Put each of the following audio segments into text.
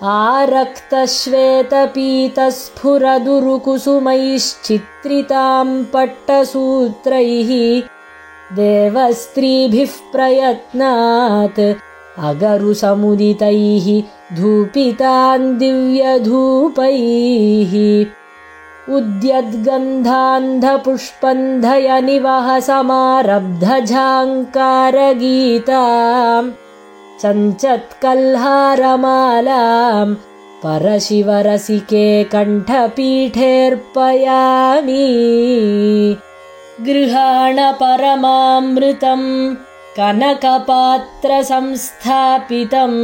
आरक्तश्वेतपीतस्फुरदुरुकुसुमैश्चित्रितां पट्टसूत्रैः देवस्त्रीभिः प्रयत्नात् अगरुसमुदितैः धूपितान् दिव्यधूपैः उद्यद्गन्धान्धपुष्पन्धयनिवह समारब्धझाङ्कारगीताम् चञ्चत्कल्हारमालां परशिवरसिके कण्ठपीठेऽर्पयामि गृहाण परमामृतं कनकपात्रसंस्थापितं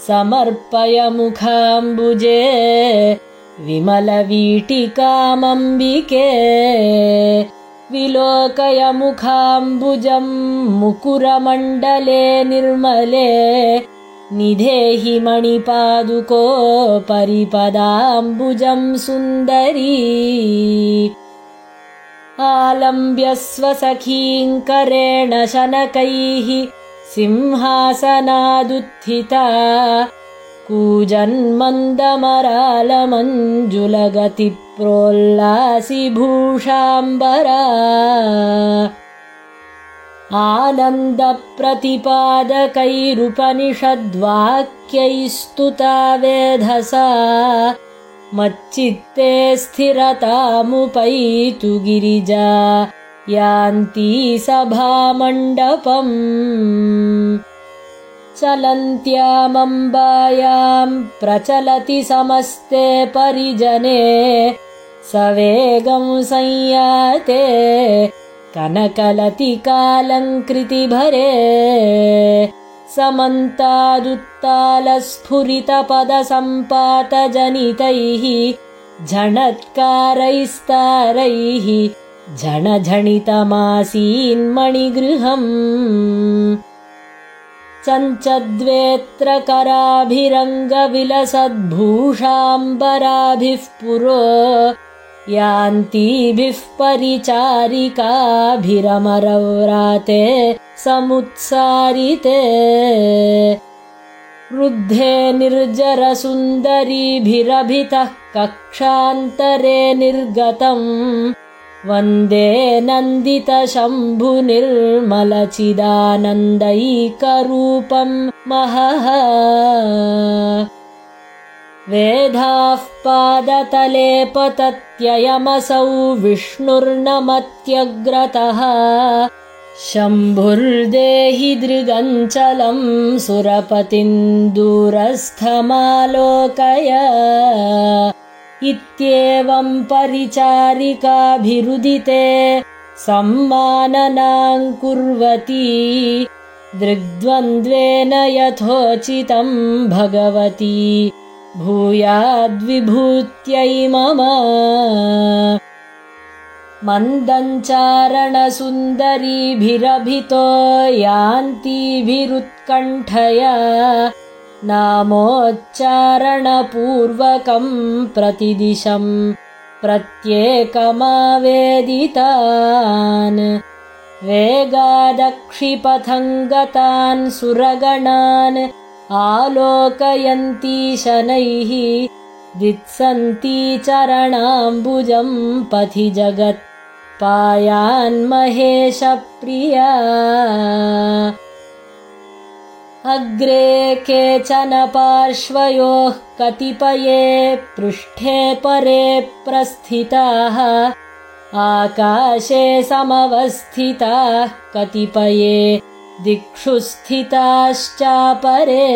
समर्पय मुखाम्बुजे विमलवीटिकामम्बिके विलोकय मुखाम्बुजं मुकुरमण्डले निर्मले निधेहि मणिपादुकोपरिपदाम्बुजं सुन्दरी आलम्ब्य स्वसखीं करेण शनकैः सिंहासनादुत्थिता कूजन्मन्दमरालमञ्जुलगतिप्रोल्लासिभूषाम्बरा आनन्दप्रतिपादकैरुपनिषद्वाक्यैस्तुता वेधसा मच्चित्ते स्थिरतामुपैतु गिरिजा यान्ती सभामण्डपम् चलन्त्यामम्बायां प्रचलति समस्ते परिजने सवेगं संयाते कनकलतिकालङ्कृतिभरे समन्तादुत्तालस्फुरितपदसम्पातजनितैः झणत्कारैस्तारैः झणझणितमासीन्मणिगृहम् चञ्चद्वेत्रकराभिरङ्गविलसद्भूषाम्बराभिः पुरो यान्तीभिः परिचारिकाभिरमरव्राते समुत्सारिते रुद्धे निर्जरसुन्दरीभिरभितः कक्षान्तरे निर्गतम् वन्दे नन्दितशम्भुनिर्मलचिदानन्दैकरूपं महः वेधाः पादतले पतत्ययमसौ विष्णुर्नमत्यग्रतः शम्भुर्देहि दृगञ्चलं सुरपतिं दूरस्थमालोकय इत्येवं परिचारिकाभिरुदिते सम्माननां कुर्वती दृग्द्वन्द्वेन यथोचितं भगवती भूयाद्विभूत्यै मम मन्दञ्चारणसुन्दरीभिरभितो यान्तीभिरुत्कण्ठया नामोच्चारणपूर्वकं प्रतिदिशं प्रत्येकमावेदितान् वेगादक्षिपथं गतान् सुरगणान् आलोकयन्ती शनैः दित्सन्ती चरणाम्बुजं पथि जगत् पायान्महेशप्रिया अग्रे केचन पार्श्वयोः कतिपये पृष्ठे परे प्रस्थिताः आकाशे समवस्थिताः कतिपये दिक्षु स्थिताश्चापरे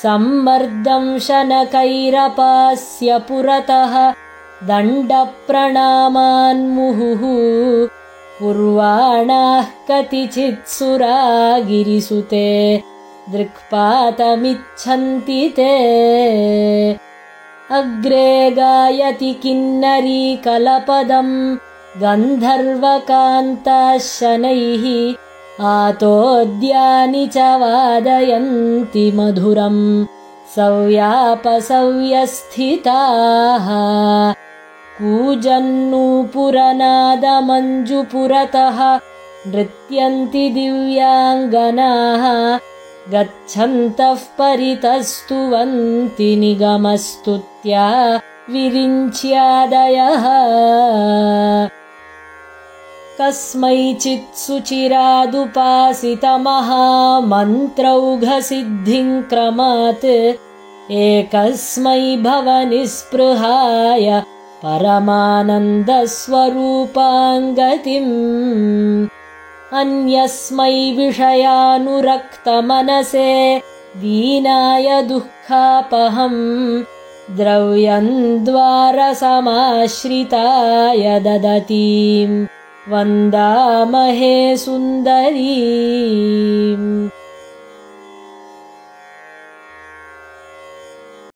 सम्मर्दं शनकैरपास्य पुरतः दण्डप्रणामान्मुहुः कुर्वाणाः कतिचित्सुरा गिरिसुते दृक्पातमिच्छन्ति ते अग्रे गायति किन्नरी कलपदं गन्धर्वकान्ताः शनैः आतोद्यानि च वादयन्ति मधुरं सव्यापसव्यस्थिताः कूजन्नूपुरनादमञ्जुपुरतः नृत्यन्ति दिव्याङ्गनाः गच्छन्तः परितस्तुवन्ति निगमस्तुत्या विरिञ्च्यादयः कस्मैचित् सुचिरादुपासितमहामन्त्रौघसिद्धिं क्रमात् एकस्मै भवनिस्पृहाय परमानन्दस्वरूपाङ्गतिम् अन्यस्मै विषयानुरक्तमनसे दीनाय दुःखापहम् द्रव्यं द्वारसमाश्रिताय ददतीं वन्दामहे सुन्दरीम्।